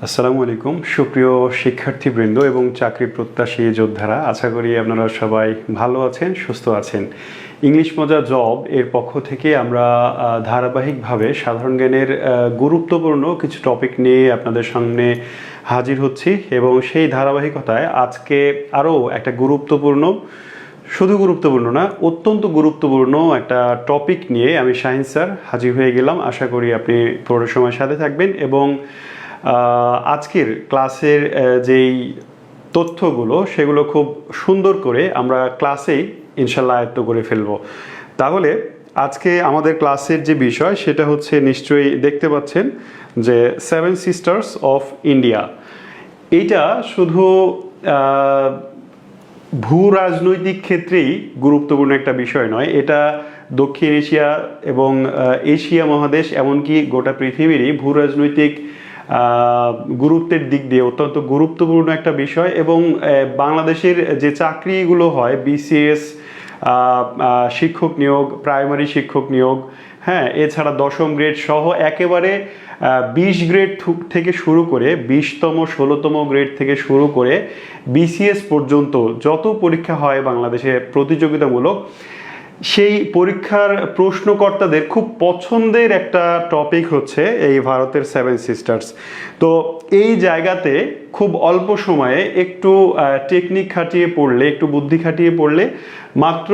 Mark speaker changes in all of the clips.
Speaker 1: আসসালামু আলাইকুম সুপ্রিয় শিক্ষার্থীবৃন্দ এবং চাকরি প্রত্যাশী যোদ্ধারা, আশা করি আপনারা সবাই ভালো আছেন, সুস্থ আছেন। ইংলিশ মজা জব এর পক্ষ থেকে আমরা ধারাবাহিকভাবে সাধারণ জ্ঞানের গুরুত্বপূর্ণ কিছু টপিক নিয়ে আপনাদের সামনে হাজির হচ্ছি এবং সেই ধারাবাহিকতায় আজকে আরও একটা শুধু গুরুত্বপূর্ণ না, অত্যন্ত গুরুত্বপূর্ণ একটা টপিক নিয়ে আমি শাহিন স্যার হাজির হয়ে গেলাম। আশা করি আপনি পুরো সময় সাথে থাকবেন এবং আজকের ক্লাসের যেই তথ্যগুলো সেগুলো খুব সুন্দর করে আমরা ক্লাসেই ইনশাল্লাহ আয়ত্ত করে ফেলবো। তাহলে আজকে আমাদের ক্লাসের যে বিষয় সেটা হচ্ছে, নিশ্চয়ই দেখতে পাচ্ছেন যে 7 সিস্টার্স অফ ইন্ডিয়া। এইটা শুধু ভূ রাজনৈতিক ক্ষেত্রেই গুরুত্বপূর্ণ একটা বিষয় নয়, এটা দক্ষিণ এশিয়া এবং এশিয়া মহাদেশ এমনকি গোটা পৃথিবীরই ভূ রাজনৈতিক গুরুত্বের দিক দিয়ে অত্যন্ত গুরুত্বপূর্ণ একটা বিষয়। এবং বাংলাদেশের যে চাকরিগুলো হয়, বিসিএস, শিক্ষক নিয়োগ, প্রাইমারি শিক্ষক নিয়োগ, হ্যাঁ, এছাড়া 10ম গ্রেড সহ একেবারে 20 গ্রেড থেকে শুরু করে 20তম 16তম গ্রেড থেকে শুরু করে বিসিএস পর্যন্ত যত পরীক্ষা হয় বাংলাদেশে প্রতিযোগিতামূলক, সেই পরীক্ষার প্রশ্নকর্তাদের খুব পছন্দের একটা টপিক হচ্ছে এই ভারতের 7 সিস্টার্স। তো এই জায়গাতে খুব অল্প সময়ে একটু টেকনিক খাটিয়ে পড়লে, একটু বুদ্ধি খাটিয়ে পড়লে মাত্র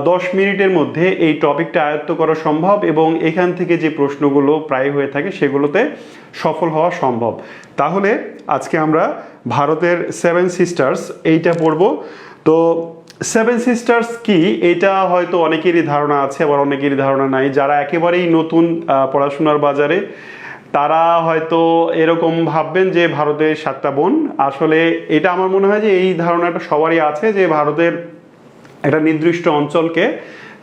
Speaker 1: 10 মিনিটের মধ্যে এই টপিকটা আয়ত্ত করা সম্ভব এবং এখান থেকে যে প্রশ্নগুলো প্রায় হয়ে থাকে সেগুলোতে সফল হওয়া সম্ভব। তাহলে আজকে আমরা ভারতের 7 সিস্টার্স এইটা পড়ব। তো 7 সিস্টার্স কি, এটা হয়তো অনেকেরই ধারণা আছে, আবার অনেকেরই ধারণা নাই। যারা একেবারেই নতুন পড়াশোনার বাজারে, তারা হয়তো এরকম ভাববেন যে ভারতের 7টা বোন। আসলে এটা আমার মনে হয় যে এই ধারণাটা সবারই আছে যে ভারতের একটা নির্দিষ্ট অঞ্চলকে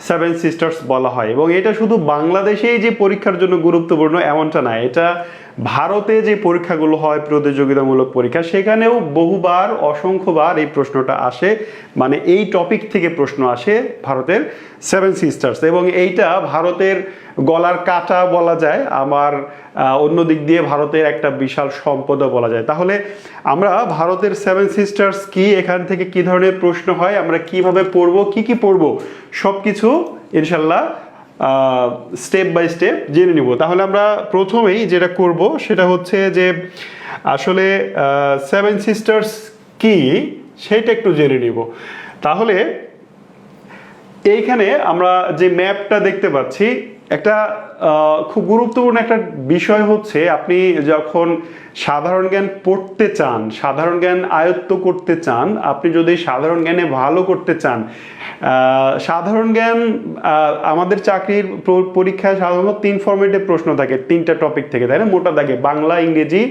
Speaker 1: 7 সিস্টার্স বলা হয় এবং এটা শুধু বাংলাদেশেই যে পরীক্ষার জন্য গুরুত্বপূর্ণ এমনটা না, এটা ভারতে যে পরীক্ষাগুলো হয় প্রতিযোগিতামূলক পরীক্ষা, সেখানেও বহুবার, অসংখ্যবার এই প্রশ্নটা আসে, মানে এই টপিক থেকে প্রশ্ন আসে ভারতের 7 সিস্টার্স। এবং এইটা ভারতের গলার কাঁটা বলা যায়, আমার অন্য দিক দিয়ে ভারতের একটা বিশাল সম্পদও বলা যায়। তাহলে আমরা ভারতের 7 সিস্টার্স কি, এখান থেকে কি ধরনের প্রশ্ন হয়, আমরা কিভাবে পড়ব, কি পড়ব, সব কিছু ইনশাল্লাহ স্টেপ বাই স্টেপ জেনে নিব। তাহলে আমরা প্রথমেই যেটা করব সেটা হচ্ছে যে আসলে 7 সিস্টার্স কি সেটা একটু জেনে নিব। তাহলে এইখানে আমরা যে ম্যাপটা দেখতে পাচ্ছি, একটা খুব গুরুত্বপূর্ণ একটা বিষয় হচ্ছে, আপনি যখন সাধারণ জ্ঞান পড়তে চান, সাধারণ জ্ঞান আয়ত্ত করতে চান, আপনি যদি সাধারণ জ্ঞানে ভালো করতে চান, সাধারণ জ্ঞান আমাদের চাকরির পরীক্ষায় সাধারণত 3 ফরম্যাটে প্রশ্ন থাকে, 3টা টপিক থেকে, তাই না? মোটা দাগে বাংলা, ইংরেজি,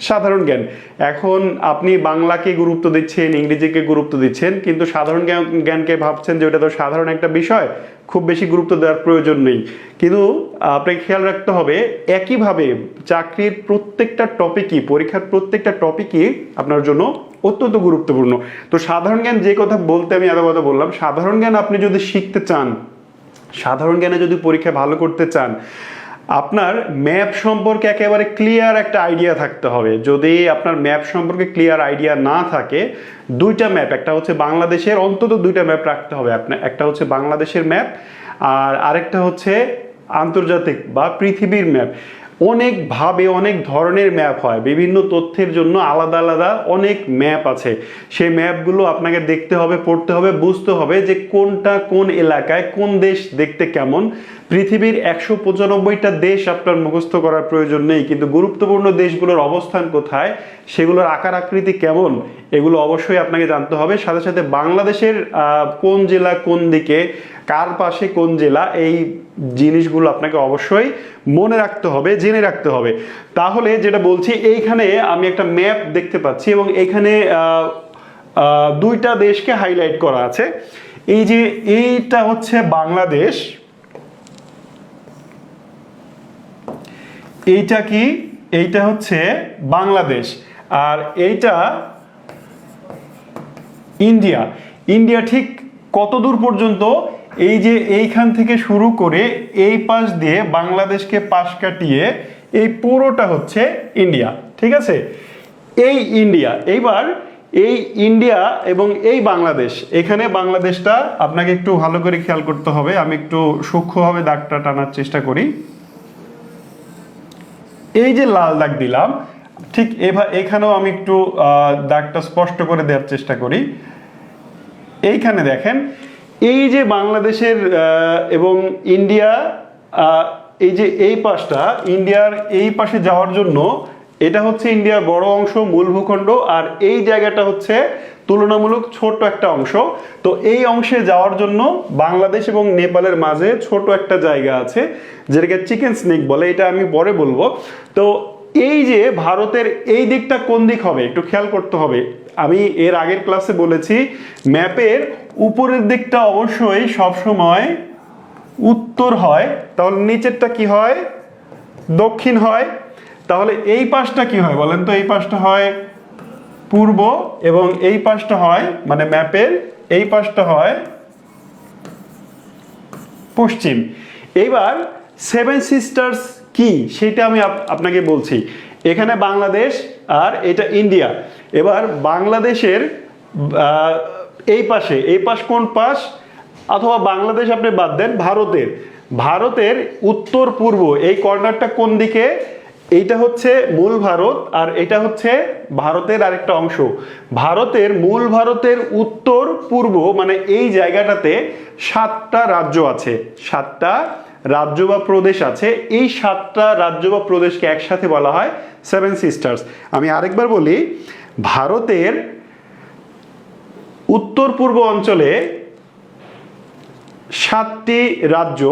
Speaker 1: সাধারণ জ্ঞান। এখন আপনি বাংলাকে গুরুত্ব দিচ্ছেন, ইংরেজিকে গুরুত্ব দিচ্ছেন, কিন্তু সাধারণ জ্ঞানকে ভাবছেন যে ওটা তো সাধারণ একটা বিষয়, খুব বেশি গুরুত্ব দেওয়ার প্রয়োজন নেই। কিন্তু আপনাকে খেয়াল রাখতে হবে, একইভাবে চাকরির প্রত্যেকটা টপিকই, পরীক্ষার প্রত্যেকটা টপিকই আপনার জন্য অত্যন্ত গুরুত্বপূর্ণ। তো সাধারণ জ্ঞান যে কথা বলতে আমি এত কথা বললাম, সাধারণ জ্ঞান আপনি যদি শিখতে চান, সাধারণ জ্ঞানে যদি পরীক্ষা ভালো করতে চান, আপনার ম্যাপ সম্পর্কে একেবারে ক্লিয়ার একটা আইডিয়া থাকতে হবে। যদি আপনার ম্যাপ সম্পর্কে ক্লিয়ার আইডিয়া না থাকে, 2টা ম্যাপ, একটা হচ্ছে বাংলাদেশের, অন্তত 2টা ম্যাপ রাখতে হবে আপনার। একটা হচ্ছে বাংলাদেশের ম্যাপ আর আরেকটা হচ্ছে আন্তর্জাতিক বা পৃথিবীর ম্যাপ। অনেকভাবে অনেক ধরনের ম্যাপ হয়, বিভিন্ন তথ্যের জন্য আলাদা আলাদা অনেক ম্যাপ আছে। সেই ম্যাপগুলো আপনাকে দেখতে হবে, পড়তে হবে, বুঝতে হবে যে কোনটা কোন এলাকায়, কোন দেশ দেখতে কেমন। পৃথিবীর 195টা দেশ আপনার মুখস্থ করার প্রয়োজন নেই, কিন্তু গুরুত্বপূর্ণ দেশগুলোর অবস্থান কোথায়, সেগুলোর আকার আকৃতি কেমন, এগুলো অবশ্যই আপনাকে জানতে হবে। সাথে সাথে বাংলাদেশের কোন জেলা কোন দিকে, কার পাশে কোন জেলা, এই জিনিসগুলো আপনাকে অবশ্যই মনে রাখতে হবে, জেনে রাখতে হবে। তাহলে যেটা বলছি, এইখানে আমি একটা ম্যাপ দেখতে পাচ্ছি এবং এইখানে 2টা দেশকে হাইলাইট করা আছে। এই যে এইটা হচ্ছে বাংলাদেশ, এইটা কি, এইটা হচ্ছে বাংলাদেশ, আর এইটা ইন্ডিয়া। ইন্ডিয়া ঠিক কত দূর পর্যন্ত, এই যে এইখান থেকে শুরু করে এই পাশ দিয়ে বাংলাদেশকে পাশ কাটিয়ে এই পুরোটা হচ্ছে ইন্ডিয়া, ঠিক আছে। এই ইন্ডিয়া, এইবার এই ইন্ডিয়া এবং এই বাংলাদেশ, এখানে বাংলাদেশটা আপনাকে একটু ভালো করে খেয়াল করতে হবে। আমি একটু সূক্ষ্মভাবে দাগটা টানার চেষ্টা করি। এই যে লাল দাগ দিলাম, ঠিক এখানেও আমি একটু দাগটা স্পষ্ট করে দেওয়ার চেষ্টা করি। এইখানে দেখেন, এই যে বাংলাদেশের এবং ইন্ডিয়া, এই যে এই পাশটা, ইন্ডিয়ার এই পাশে যাওয়ার জন্য এটা হচ্ছে ইন্ডিয়ার বড় অংশ, মূল ভূখণ্ড, আর এই জায়গাটা হচ্ছে তুলনামূলক ছোট একটা অংশ। তো এই অংশে যাওয়ার জন্য বাংলাদেশ এবং নেপালের মাঝে ছোট একটা জায়গা আছে, যেটাকে চিকেন স্নেক বলে, এটা আমি পরে বলবো। তো এই যে ভারতের এই দিকটা কোন দিক হবে একটু খেয়াল করতে হবে। আমি এর আগের ক্লাসে বলেছি, ম্যাপের উপরের দিকটা অবশ্যই সবসময় উত্তর হয়, তাহলে নিচেরটা কি হয়, দক্ষিণ হয়। তাহলে এই পাশটা কি হয় বলেন তো? এই পাশটা হয় পূর্ব, এবং এই পাশটা হয়, মানে ম্যাপের এই পাশটা হয় পশ্চিম। এইবার সেভেন সিস্টার্স কি সেটা আমি আপনাকে বলছি। এখানে বাংলাদেশ আর এটা ইন্ডিয়া। এবার বাংলাদেশের এই পাশে, এই পাশ কোন পাশ, অথবা বাংলাদেশ আপনি বাদ দেন, ভারতের উত্তর পূর্ব এই কর্নারটা কোন দিকে? এইটা হচ্ছে মূল ভারত, আর এটা হচ্ছে ভারতের আরেকটা অংশ। ভারতের উত্তর পূর্ব, মানে এই জায়গাটাতে 7টা রাজ্য আছে, 7টা রাজ্য বা প্রদেশ আছে। এই 7টা রাজ্য বা প্রদেশকে একসাথে বলা হয় সেভেন সিস্টার্স। আমি আরেকবার বলি, ভারতের উত্তর পূর্ব অঞ্চলে 7টি রাজ্য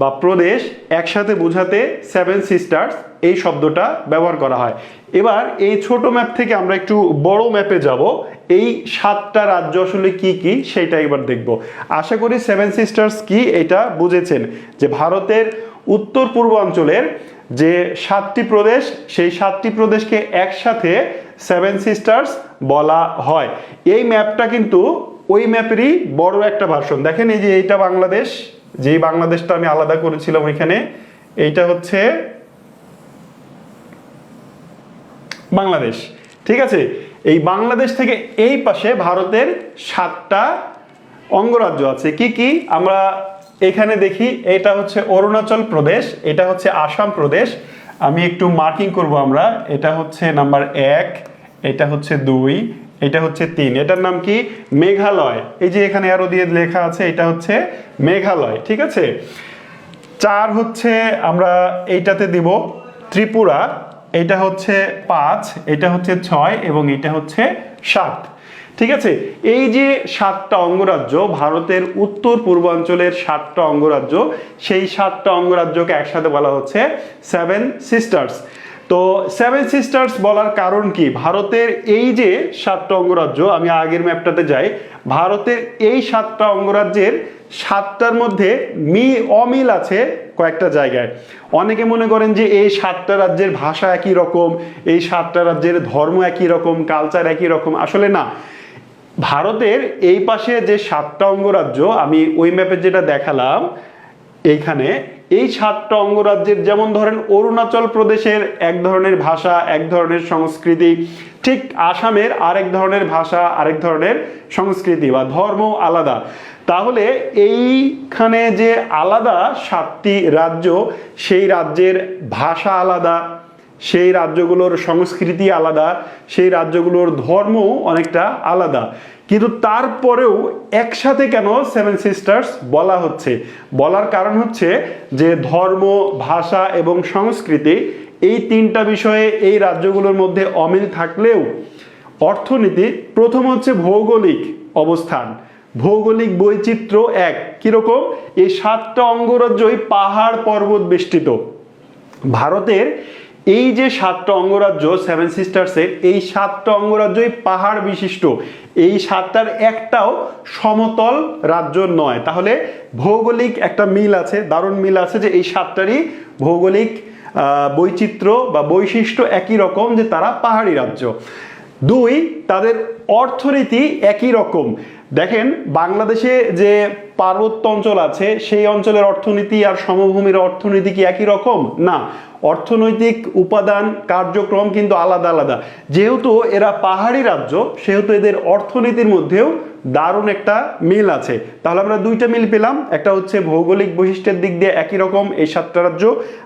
Speaker 1: বা প্রদেশ একসাথে বোঝাতে সেভেন সিস্টার্স এই শব্দটা ব্যবহার করা হয়। এবার এই ছোট ম্যাপ থেকে আমরা একটু বড় ম্যাপে যাব। এই 7টা রাজ্য আসলে কি কি সেটা এবার দেখব। আশা করি সেভেন সিস্টার্স কি এটা বুঝেছেন, যে ভারতের উত্তর পূর্ব অঞ্চলের যে 7টি প্রদেশ, সেই 7টি প্রদেশকে একসাথে সেভেন সিস্টার্স বলা হয়। এই ম্যাপটা কিন্তু ওই ম্যাপেরই বড় একটা ভার্সন। দেখেন, এই যে এইটা বাংলাদেশ, যেই বাংলাদেশটা আমি আলাদা করেছিলাম এখানে, এইটা হচ্ছে বাংলাদেশ, ঠিক আছে। এই বাংলাদেশ থেকে এই পাশে ভারতের 7টা অঙ্গরাজ্য আছে। কি কি আমরা এখানে দেখি, এটা হচ্ছে অরুণাচল প্রদেশ, এটা হচ্ছে আসাম প্রদেশ। আমি একটু মার্কিং করব আমরা। এটা হচ্ছে নাম্বার 1, এটা হচ্ছে 2, এটা হচ্ছে 3। এটার নাম কি? মেঘালয়। এই যে এখানে আরো দিয়ে লেখা আছে, এটা হচ্ছে মেঘালয়, ঠিক আছে। 4 হচ্ছে আমরা এইটাতে দিব ত্রিপুরা, এটা হচ্ছে 5, এটা হচ্ছে 6, এবং এটা হচ্ছে 7, ঠিক আছে। এই যে 7টা অঙ্গরাজ্য, ভারতের উত্তর পূর্বাঞ্চলের 7টা অঙ্গরাজ্য, সেই 7টা অঙ্গরাজ্যকে একসাথে বলা হচ্ছে সেভেন সিস্টার্স। তো সেভেন সিস্টার্স বলার কারণ কি? ভারতের এই যে 7টা অঙ্গরাজ্য, আমি আগের ম্যাপটাতে যাই, ভারতের এই 7টা অঙ্গরাজ্যের 7টার মধ্যে অমিল আছে কয়েকটা জায়গায়। অনেকে মনে করেন যে এই 7টা রাজ্যের ভাষা একই রকম, এই 7টা রাজ্যের ধর্ম একই রকম, কালচার একই রকম। আসলে না। ভারতের এই পাশে যে 7টা অঙ্গরাজ্য, আমি ওই ম্যাপে যেটা দেখালাম এইখানে, এই 7টা অঙ্গরাজ্যের, যেমন ধরেন অরুণাচল প্রদেশের এক ধরনের ভাষা, এক ধরনের সংস্কৃতি, ঠিক আসামের আরেক ধরনের ভাষা, আরেক ধরনের সংস্কৃতি বা ধর্ম আলাদা। তাহলে এইখানে যে আলাদা 7টি রাজ্য, সেই রাজ্যের ভাষা আলাদা, সেই রাজ্যগুলোর সংস্কৃতি আলাদা, সেই রাজ্যগুলোর ধর্মও অনেকটা আলাদা। কিন্তু তারপরেও একসাথে কেন সেভেন সিস্টার্স বলা হচ্ছে? বলার কারণ হচ্ছে যে ধর্ম, ভাষা এবং সংস্কৃতি, এই 3টা বিষয়ে এই রাজ্যগুলোর মধ্যে অমিল থাকলেও অর্থনীতি, প্রথম হচ্ছে ভৌগোলিক অবস্থান, ভৌগোলিক বৈচিত্র্য এক। কিরকম? এই 7টা অঙ্গরাজ্যই পাহাড় পর্বত বেষ্টিত। ভারতের এই যে 7টা অঙ্গরাজ্য সেভেন সিস্টার্সের, এই 7টা অঙ্গরাজ্যই পাহাড় বিশিষ্ট। এই 7টার একটাও সমতল রাজ্য নয়। তাহলে ভৌগোলিক একটা মিল আছে, দারুণ মিল আছে, যে এই 7টারই ভৌগোলিক বৈচিত্র্য বা বৈশিষ্ট্য একই রকম, যে তারা পাহাড়ি রাজ্য। 2, তাদের অর্থনীতি একই রকম। দেখেন, বাংলাদেশে যে পার্বত্য অঞ্চল আছে সেই অঞ্চলের অর্থনীতি আর সমভূমির অর্থনীতি কি একই রকম? না, অর্থনৈতিক উপাদান কার্যক্রম কিন্তু আলাদা আলাদা। যেহেতু এরা পাহাড়ি রাজ্য সেহেতু এদের অর্থনীতির মধ্যেও দারুণ একটা মিল আছে। তাহলে আমরা দুইটা মিল পেলাম, একটা হচ্ছে ভৌগোলিক বৈশিষ্ট্যের দিক দিয়ে একই রকম এই 7টা রাজ্য,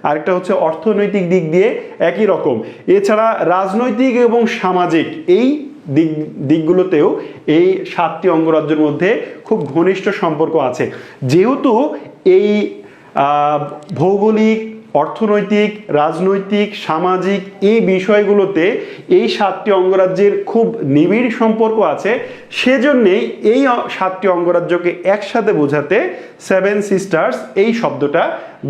Speaker 1: আরেকটা হচ্ছে অর্থনৈতিক দিক দিয়ে একই রকম। এছাড়া রাজনৈতিক এবং সামাজিক এই দিকগুলোতেও এই 7টি অঙ্গরাজ্যের মধ্যে খুব ঘনিষ্ঠ সম্পর্ক আছে। যেহেতু এই ভৌগোলিক, অর্থনৈতিক, রাজনৈতিক, সামাজিক এই বিষয়গুলোতে এই 7টি অঙ্গরাজ্যের খুব নিবিড় সম্পর্ক আছে, সেজন্যেই এই 7টি অঙ্গরাজ্যকে একসাথে বোঝাতে সেভেন সিস্টার্স এই শব্দটা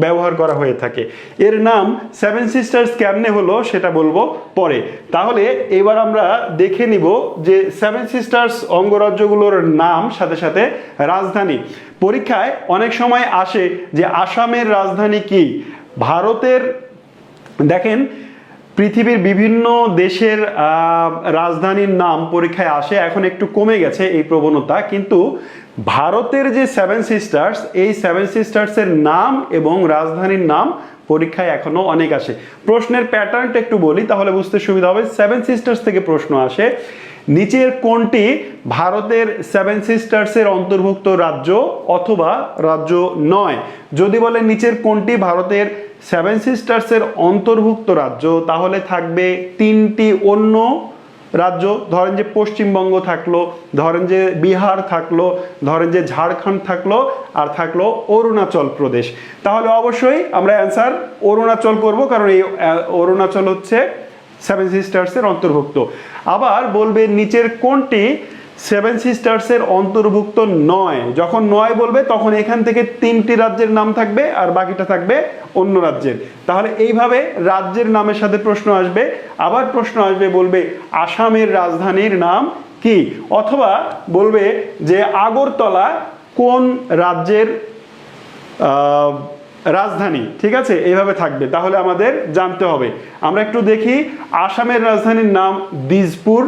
Speaker 1: ব্যবহার করা হয়ে থাকে। এর নাম সেভেন সিস্টার্স কেমনে হলো সেটা বলবো পরে। তাহলে এবার আমরা দেখে নিব যে সেভেন সিস্টার্স অঙ্গরাজ্যগুলোর নাম সাথে সাথে রাজধানী। পরীক্ষায় অনেক সময় আসে যে আসামের রাজধানী কি? ভারতের, দেখেন পৃথিবীর বিভিন্ন দেশের রাজধানীর নাম পরীক্ষায় আসে, এখন একটু কমে গেছে এই প্রবণতা, কিন্তু ভারতের যে সেভেন সিস্টার্স এই সেভেন সিস্টার্সের নাম এবং রাজধানীর নাম পরীক্ষায় এখনো অনেক আসে। প্রশ্নের প্যাটার্নটা একটু বলি তাহলে বুঝতে সুবিধা হবে। সেভেন সিস্টার্স থেকে প্রশ্ন আসে, নিচের কোনটি ভারতের সেভেন সিস্টার্সের অন্তর্ভুক্ত রাজ্য অথবা রাজ্য নয়? যদি বলে নিচের কোনটি ভারতের সেভেন সিস্টার্সের অন্তর্ভুক্ত রাজ্য, তাহলে থাকবে 3টি অন্য রাজ্য। ধরেন যে পশ্চিমবঙ্গ থাকলো, ধরেন যে বিহার থাকলো, ধরেন যে ঝাড়খণ্ড থাকলো, আর থাকলো অরুণাচল প্রদেশ। তাহলে অবশ্যই আমরা অ্যান্সার অরুণাচল করব, কারণ এই অরুণাচল হচ্ছে সেভেন সিস্টার্সের অন্তর্ভুক্ত। আবার বলবে নিচের কোনটি সেভেন সিস্টার্সের অন্তর্ভুক্ত নয়? যখন নয় বলবে তখন এখান থেকে 3টি রাজ্যের নাম থাকবে আর বাকিটা থাকবে অন্য রাজ্যের। তাহলে এইভাবে রাজ্যের নামের সাথে প্রশ্ন আসবে। আবার প্রশ্ন আসবে, বলবে আসামের রাজধানীর নাম কি, অথবা বলবে যে আগরতলা কোন রাজ্যের রাজধানী। ঠিক আছে, এইভাবে থাকবে। তাহলে আমাদের জানতে হবে। আমরা একটু দেখি, আসামের রাজধানীর নাম দিসপুর,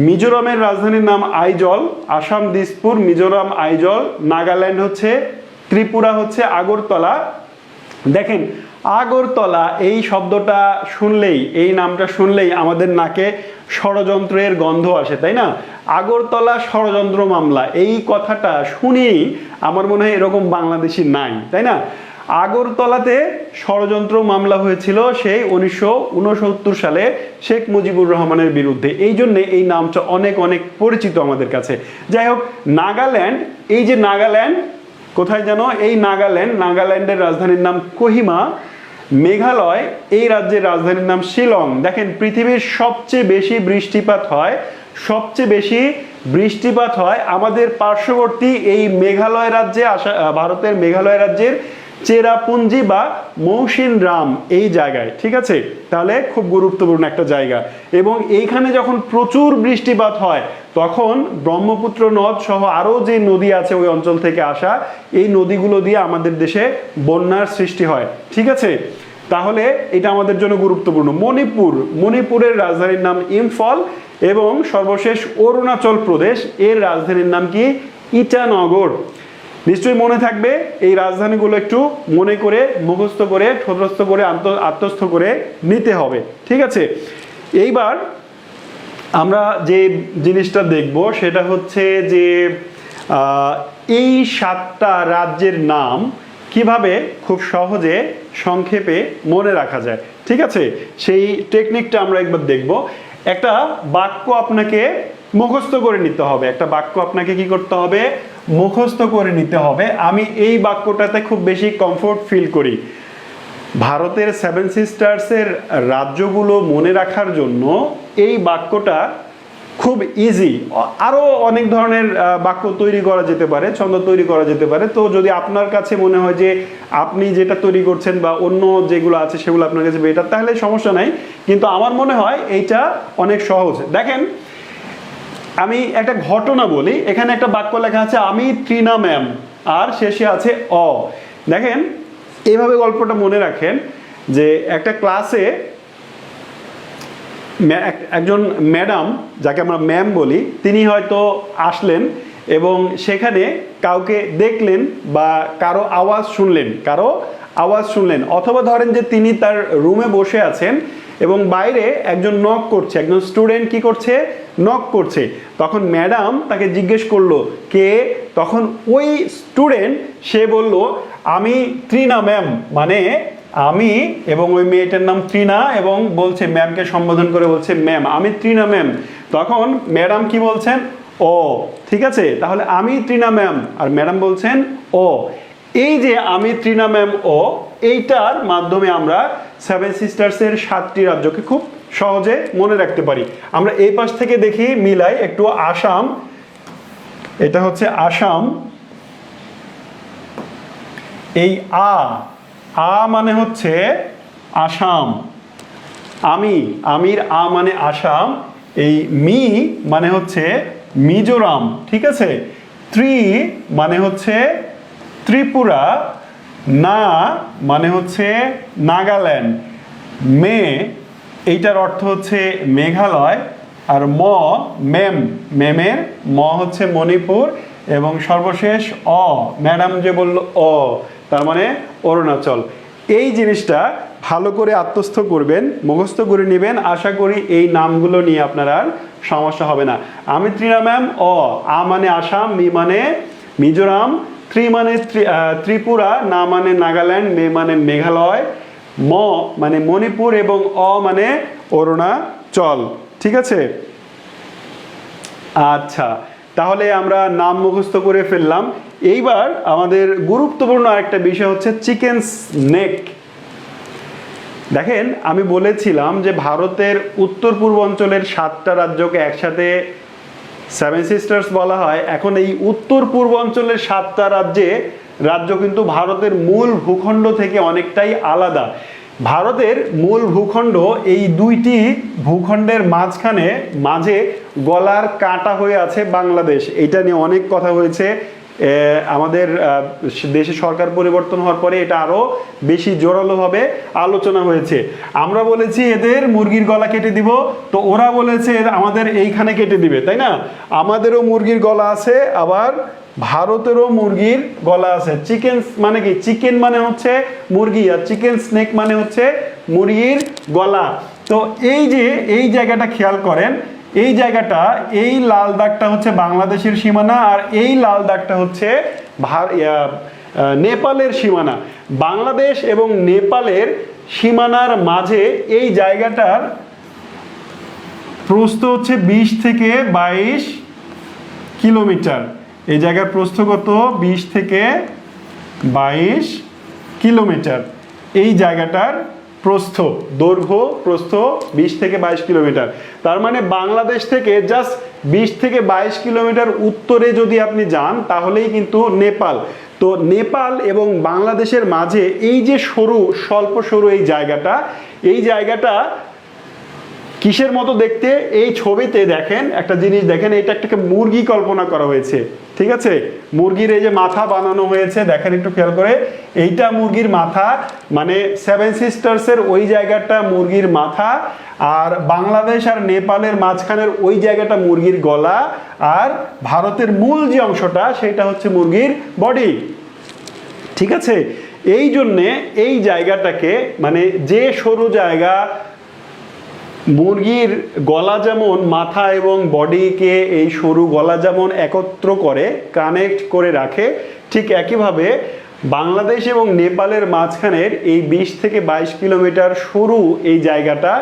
Speaker 1: মিজোরামের রাজধানীর নাম আইজল, আসাম দিসপুর, মিজোরাম আইজল, নাগাল্যান্ড হচ্ছে ত্রিপুরা হচ্ছে আগরতলা। দেখেন আগরতলা এই শব্দটা শুনলেই, এই নামটা শুনলেই আমাদের নাকে ষড়যন্ত্রের গন্ধ আসে, তাই না? আগরতলা ষড়যন্ত্র মামলা, এই কথাটা শুনেই আমার মনে হয় এরকম বাংলাদেশি নাই, তাই না? আগরতলাতে ষড়যন্ত্র মামলা হয়েছিল সেই 1969 সালে শেখ মুজিবুর রহমানের বিরুদ্ধে। এই জন্যে এই নামটা অনেক অনেক পরিচিত আমাদের কাছে। যাই হোক, নাগাল্যান্ড, এই যে নাগাল্যান্ড কোথায় যেন, এই নাগাল্যান্ডের রাজধানীর নাম কোহিমা। মেঘালয় এই রাজ্যের রাজধানীর নাম শিলং। দেখেন পৃথিবীর সবচেয়ে বেশি বৃষ্টিপাত হয় আমাদের পার্শ্ববর্তী এই মেঘালয় রাজ্যে, ভারতের মেঘালয় রাজ্যের চেরাপুঞ্জি বা মৌসিনরাম এই জায়গায়। ঠিক আছে, তাহলে খুব গুরুত্বপূর্ণ একটা জায়গা। এবং এইখানে যখন প্রচুর বৃষ্টিপাত হয় তখন ব্রহ্মপুত্র নদ সহ আরও যে নদী আছে ওই অঞ্চল থেকে আসা, এই নদীগুলো দিয়ে আমাদের দেশে বন্যার সৃষ্টি হয়। ঠিক আছে, তাহলে এটা আমাদের জন্য গুরুত্বপূর্ণ। মণিপুরের রাজধানীর নাম ইম্ফল। এবং সর্বশেষ অরুণাচল প্রদেশ, এর রাজধানীর নাম কি? ইটানগর। নিশ্চয়ই মনে থাকবে, এই রাজধানীগুলো একটু মনে করে, মুখস্থ করে, ঠোঁটস্থ করে, আত্মস্থ করে নিতে হবে। ঠিক আছে, এইবার আমরা যে জিনিসটা দেখব সেটা হচ্ছে যে এই 7টা রাজ্যের নাম কিভাবে খুব সহজে সংক্ষেপে মনে রাখা যায়। ঠিক আছে, সেই টেকনিকটা আমরা একবার দেখব। একটা বাক্য আপনাকে মুখস্থ করে নিতে হবে, কি করতে হবে? মুখস্থ করে নিতে হবে। আমি এই বাক্যটাতে খুব বেশি কমফোর্ট ফিল করি। ভারতের সেভেন সিস্টার্সের রাজ্যগুলো মনে রাখার জন্য এই বাক্যটা খুব ইজি। আরও অনেক ধরনের বাক্য তৈরি করা যেতে পারে, ছন্দ তৈরি করা যেতে পারে। তো যদি আপনার কাছে মনে হয় যে আপনি যেটা তৈরি করছেন বা অন্য যেগুলো আছে সেগুলো আপনার কাছে বেটার, তাহলে সমস্যা নাই। কিন্তু আমার মনে হয় এইটা অনেক সহজ। দেখেন আমি একটা ঘটনা বলি। এখানে একটা বাক্য লেখা আছে, আমি ত্রিনা ম্যাম, আর শেষে আছে অ। দেখেন এইভাবে গল্পটা মনে রাখেন যে একটা ক্লাসে একজন ম্যাডাম, যাকে আমরা ম্যাম বলি, তিনি হয়তো আসলেন এবং সেখানে কাউকে দেখলেন বা কারো আওয়াজ শুনলেন অথবা ধরেন যে তিনি তার রুমে বসে আছেন এবং বাইরে একজন নক করছে, একজন স্টুডেন্ট কি করছে, নক করছে। তখন ম্যাডাম তাকে জিজ্ঞেস করলো কে, তখন ওই স্টুডেন্ট সে বলল আমি ত্রিনা ম্যাম, মানে আমি, এবং ওই মেয়েটার নাম ত্রিনা এবং বলছে ম্যামকে সম্বোধন করে বলছে ম্যাম আমি ত্রিনা ম্যাম। তখন ম্যাডাম কি বলছেন, ও, ঠিক আছে, তাহলে আমি ত্রিনা ম্যাম, আর ম্যাডাম বলছেন ও। এই যে আমি ত্রিনা ম্যাম ও, এইটার মাধ্যমে আমরা সেভেন সিস্টার্সের 7টি রাজ্যকে খুব সহজে মনে রাখতে পারি। আমরা এই পাশ থেকে দেখি, মিলাই একটু। আসাম, এটা হচ্ছে আসাম। এই আ মানে হচ্ছে আসাম, আমির আ মানে আসাম। এই মি মানে হচ্ছে মিজোরাম, ঠিক আছে। ত্রি মানে হচ্ছে ত্রিপুরা, না মানে হচ্ছে নাগাল্যান্ড, মে এইটার অর্থ হচ্ছে মেঘালয়, আর মেমের ম হচ্ছে মণিপুর, এবং সর্বশেষ ম্যাডাম যে বলল তার মানে অরুণাচল। এই জিনিসটা ভালো করে আত্মস্থ করবেন, মুখস্থ করে নেবেন। আশা করি এই নামগুলো নিয়ে আপনার আর সমস্যা হবে না। আমি ত্রিনা ম্যাম, আ মানে আসাম, মি মানে মিজোরাম, ত্রি মানে ত্রিপুরা, না মানে নাগাল্যান্ড, মে মানে মেঘালয়, ম মানে মণিপুর এবং মানে অরুণাচল, ঠিক আছে। আচ্ছা, তাহলে আমরা নাম মুখস্থ করে ফেললাম। এইবার আমাদের গুরুত্বপূর্ণ আরেকটা বিষয় হচ্ছে চিকেন স্নেক। দেখেন, আমি বলেছিলাম যে ভারতের উত্তর পূর্বাঞ্চলের 7টা রাজ্যকে একসাথে সেভেন সিস্টার্স বলা হয়। এখন এই উত্তর পূর্বাঞ্চলের 7টা রাজ্য কিন্তু ভারতের মূল ভূখণ্ড থেকে অনেকটাই আলাদা। ভারতের মূল ভূখণ্ড এই 2টি ভূখণ্ডের মাঝে গলার কাঁটা হয়ে আছে বাংলাদেশ। এটা নিয়ে অনেক কথা হয়েছে। আমাদের দেশে সরকার পরিবর্তন হওয়ার পরে এটা আরো বেশি জোরালোভাবে আলোচনা হয়েছে। আমরা বলেছি এদের মুরগির গলা কেটে দিব, তো ওরা বলেছে আমাদের এইখানে কেটে দিবে, তাই না? আমাদেরও মুরগির গলা আছে, আবার ভারতেরও মুরগির গলা আছে। চিকেন মানে কি? চিকেন মানে হচ্ছে মুরগি, আর চিকেন স্নেক মানে হচ্ছে মুরগির গলা। তো এই যে এই জায়গাটা খেয়াল করেন, এই জায়গাটা, এই লাল দাগটা হচ্ছে বাংলাদেশের সীমানা, আর এই লাল দাগটা হচ্ছে নেপালের সীমানা। বাংলাদেশ এবং নেপালের সীমানার মাঝে এই জায়গাটার প্রস্থ হচ্ছে 20 থেকে 22 কিলোমিটার। এই জায়গার প্রস্থ কত? 20 থেকে 22 কিলোমিটার। এই জায়গাটার প্রস্থ, দৈর্ঘ্য প্রস্থ 20 থেকে 22 কিলোমিটার। তার মানে বাংলাদেশ থেকে জাস্ট 20 থেকে 22 কিলোমিটার উত্তরে যদি আপনি যান তাহলেই কিন্তু নেপাল। তো নেপাল এবং বাংলাদেশের মাঝে এই যে স্বল্প সরু এই জায়গাটা কিসের মতো দেখতে? এই ছবিতে দেখেন একটা জিনিস, দেখেন এটা একটা মুরগি কল্পনা করা হয়েছে, ঠিক আছে। মুরগির এই যে মাথা বানানো হয়েছে, দেখেন একটু খেয়াল করে, এইটা মুরগির মাথা, মানে সেভেন সিস্টার্সের ওই জায়গাটা মুরগির মাথা, আর বাংলাদেশ আর নেপালের মাঝখানের ওই জায়গাটা মুরগির গলা, আর ভারতের মূল যে অংশটা সেটা হচ্ছে মুরগির বডি, ঠিক আছে। এই জন্যে এই জায়গাটাকে, মানে যে সরু জায়গা, মুরগির গলা যেমন মাথা এবং বডিকে এই সরু গলা যেমন একত্র করে, কানেক্ট করে রাখে, ঠিক একইভাবে বাংলাদেশ এবং নেপালের মাঝখানের এই 20 থেকে 22 কিলোমিটার সরু এই জায়গাটা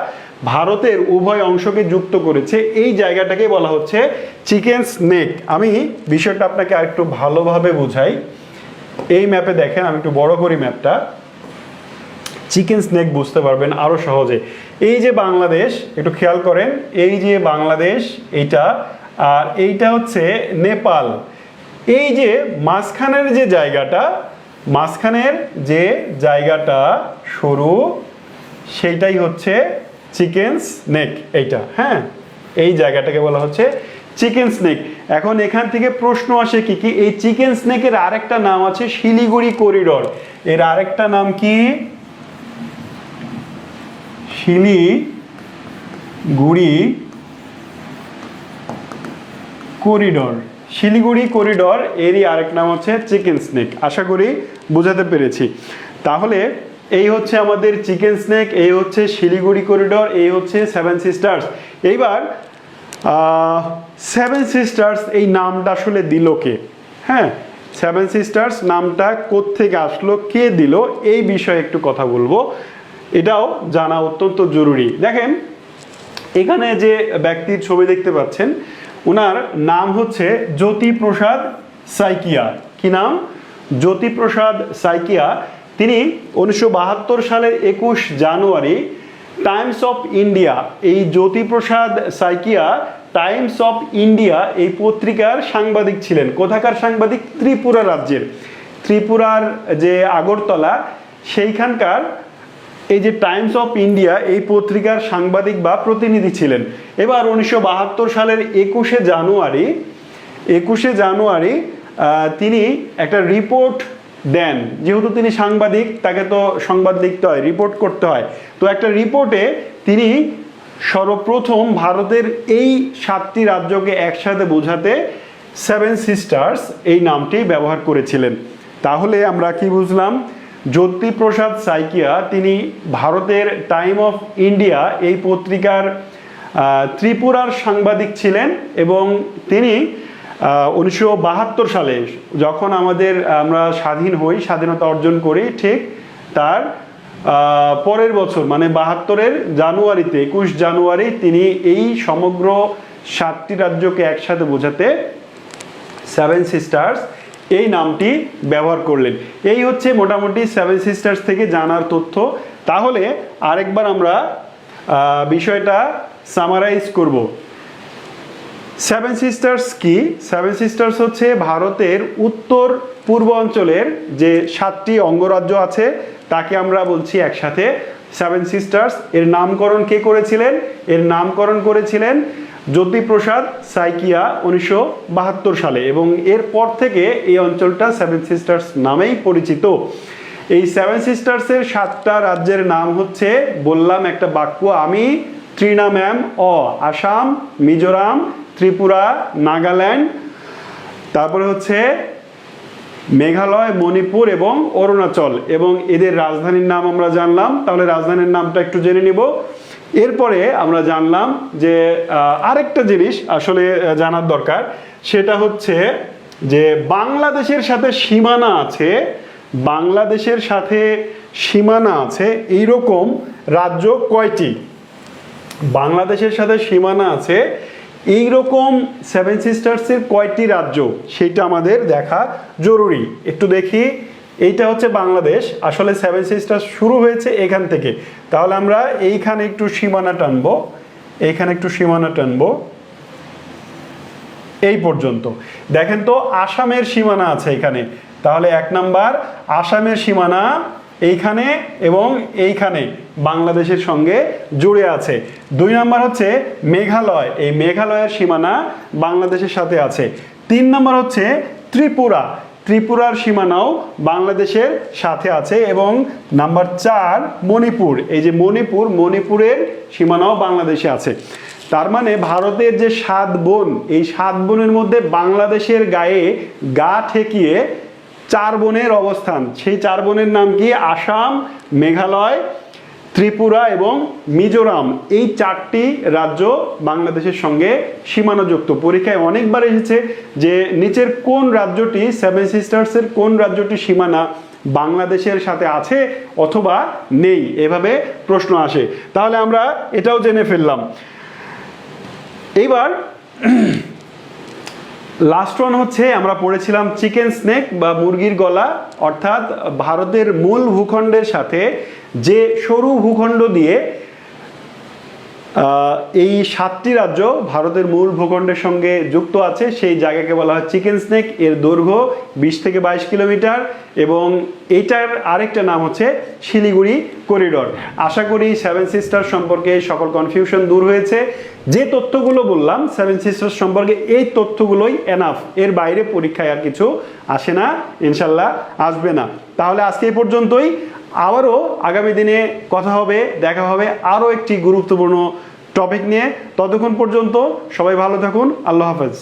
Speaker 1: ভারতের উভয় অংশকে যুক্ত করেছে। এই জায়গাটাকে বলা হচ্ছে চিকেন স্নেক। আমি বিষয়টা আপনাকে আরেকটু ভালোভাবে বোঝাই। এই ম্যাপে দেখেন, আমি একটু বড় করি ম্যাপটা, চিকেন স্নেক বুঝতে পারবেন আরো সহজে। এই যে বাংলাদেশ, একটু খেয়াল করেন, এই যে বাংলাদেশ এইটা, আর এইটা হচ্ছে নেপাল। এই যে মাঝখানের যে জায়গাটা সরু, সেইটাই হচ্ছে চিকেন স্নেক। এইটা, হ্যাঁ, এই জায়গাটাকে বলা হচ্ছে চিকেন স্নেক। এখন এখান থেকে প্রশ্ন আসে কি কি? এই চিকেন স্নেকের আরেকটা নাম আছে শিলিগুড়ি করিডোর। এর আরেকটা নাম কি? শিলিগুড়ি করিডোর। শিলিগুড়ি করিডর এরই আরেক নাম হচ্ছে চিকেন স্নেক। আশা করি বোঝাতে পেরেছি। তাহলে এই হচ্ছে আমাদের চিকেন স্নেক, এই হচ্ছে শিলিগুড়ি করিডর, এই হচ্ছে সেভেন সিস্টার্স। এইবার সেভেন সিস্টার্স এই নামটা আসলে দিল কে? হ্যাঁ, সেভেন সিস্টার্স নামটা কোত্থেকে আসলো, কে দিল, এই বিষয়ে একটু কথা বলবো। এটাও জানা অত্যন্ত জরুরি। দেখেন এখানে যে ব্যক্তির ছবি দেখতে পাচ্ছেন, ওনার নাম হচ্ছে জ্যোতিপ্রসাদ সাইকিয়া। কি নাম? জ্যোতিপ্রসাদ সাইকিয়া। তিনি 1972 সালের 21 জানুয়ারি টাইমস অফ ইন্ডিয়া, এই Jyotiprasad Saikia Times of India এই পত্রিকার সাংবাদিক ছিলেন। কোথাকার সাংবাদিক? ত্রিপুরা রাজ্যের, ত্রিপুরার যে আগরতলা সেইখানকার এই যে টাইমস অফ ইন্ডিয়া এই পত্রিকার সাংবাদিক বা প্রতিনিধি ছিলেন। এবার 1972 সালের 21 জানুয়ারি তিনি একটা রিপোর্ট দেন। যেহেতু তিনি সাংবাদিক, তাকে তো সংবাদ লিখতে হয়, রিপোর্ট করতে হয়। তো একটা রিপোর্টে তিনি সর্বপ্রথম ভারতের এই 7টি রাজ্যকে একসাথে বোঝাতে সেভেন সিস্টার্স এই নামটি ব্যবহার করেছিলেন। তাহলে আমরা কি বুঝলাম? জ্যোতিপ্রসাদ সাইকিয়া তিনি ভারতের টাইম অফ ইন্ডিয়া এই পত্রিকার ত্রিপুরার সাংবাদিক ছিলেন এবং তিনি 1972 সালে যখন আমরা স্বাধীন হই, স্বাধীনতা অর্জন করি, ঠিক তার পরের বছর মানে 72-এর জানুয়ারিতে 21 জানুয়ারি তিনি এই সমগ্র 7টি রাজ্যকে একসাথে বোঝাতে সেভেন সিস্টার্স এই নামটি ব্যবহার করলেন। এই হচ্ছে মোটামুটি সেভেন সিস্টার্স থেকে জানার তথ্য। তাহলে আরেকবার আমরা বিষয়টা সামারাইজ করব। সেভেন সিস্টার্স কি? সেভেন সিস্টার্স হচ্ছে ভারতের উত্তর পূর্ব অঞ্চলের যে 7টি অঙ্গরাজ্য আছে তাকে আমরা বলছি একসাথে সেভেন সিস্টার্স। এর নামকরণ কে করেছিলেন? এর নামকরণ করেছিলেন জ্যোতিপ্রসাদ সাইকিয়া 1972 সালে এবং এরপর থেকে এই অঞ্চলটা সেভেন সিস্টার্স নামেই পরিচিত। এই সেভেন সিস্টার্সের 7টা রাজ্যের নাম হচ্ছে, বললাম একটা বাক্য আমি, ত্রিনাম্যাম আসাম, মিজোরাম, ত্রিপুরা, নাগাল্যান্ড, তারপরে হচ্ছে মেঘালয়, মণিপুর এবং অরুণাচল, এবং এদের রাজধানীর নাম আমরা জানলাম। তাহলে রাজধানীর নামটা একটু জেনে নিব। এরপরে আমরা জানলাম যে আরেকটা জিনিস আসলে জানার দরকার, সেটা হচ্ছে যে বাংলাদেশের সাথে সীমানা আছে, বাংলাদেশের সাথে সীমানা আছে এইরকম রাজ্য কয়টি? বাংলাদেশের সাথে সীমানা আছে এইরকম সেভেন সিস্টার্সের কয়টি রাজ্য, সেটা আমাদের দেখা জরুরি। একটু দেখি। এইটা হচ্ছে বাংলাদেশ, আসলে সেভেন সিস্টার্স শুরু হয়েছে এখান থেকে। তাহলে আমরা এইখানে একটু সীমানা টানবো, এইখানে একটু সীমানা টানবো এই পর্যন্ত। দেখেন তো আসামের সীমানা আছে এখানে, তাহলে 1 নাম্বার আসামের সীমানা এইখানে এবং এইখানে বাংলাদেশের সঙ্গে জুড়ে আছে। 2 নাম্বার হচ্ছে মেঘালয়, এই মেঘালয়ের সীমানা বাংলাদেশের সাথে আছে। 3 নাম্বার হচ্ছে ত্রিপুরা, ত্রিপুরার সীমানাও বাংলাদেশের সাথে আছে। এবং নাম্বার 4 মণিপুর, এই যে মণিপুর, মণিপুরের সীমানাও বাংলাদেশে আছে। তার মানে ভারতের যে 7 বোন, এই 7 বোনের মধ্যে বাংলাদেশের গায়ে গা ঠেকিয়ে 4 বোনের অবস্থান। সেই 4 বোনের নাম কি? আসাম, মেঘালয়, ত্রিপুরা এবং মিজোরাম। এই 4টি রাজ্য বাংলাদেশের সঙ্গে সীমানাযুক্ত। পরীক্ষায় অনেকবার এসেছে যে নিচের কোন রাজ্যটি, সেভেন সিস্টার্সের কোন রাজ্যটি সীমানা বাংলাদেশের সাথে আছে অথবা নেই, এভাবে প্রশ্ন আসে। তাহলে আমরা এটাও জেনে ফেললাম। এইবার লাস্ট ওয়ান হচ্ছে আমরা পড়েছিলাম চিকেন স্নেক বা মুরগির গলা, অর্থাৎ ভারতের মূল ভূখণ্ডের সাথে যে সরু ভূখণ্ড দিয়ে এই 7টি রাজ্য ভারতের মূল ভূখণ্ডের সঙ্গে যুক্ত আছে সেই জায়গাকে বলা হয় চিকেন স্নেক। এর দৈর্ঘ্য 20 থেকে 22 কিলোমিটার এবং এইটার আরেকটা নাম হচ্ছে শিলিগুড়ি করিডর। আশা করি সেভেন সিস্টার সম্পর্কে সকল কনফিউশন দূর হয়েছে। যে তথ্যগুলো বললাম সেভেন সিস্টার সম্পর্কে, এই তথ্যগুলোই এনাফ, এর বাইরে পরীক্ষায় আর কিছু আসে না, ইনশাল্লাহ আসবে না। তাহলে আজকে এই পর্যন্তই। আবারও আগামী দিনে কথা হবে, দেখা হবে আরও একটি গুরুত্বপূর্ণ টপিক নিয়ে। ততক্ষণ পর্যন্ত সবাই ভালো থাকুন। আল্লাহ হাফেজ।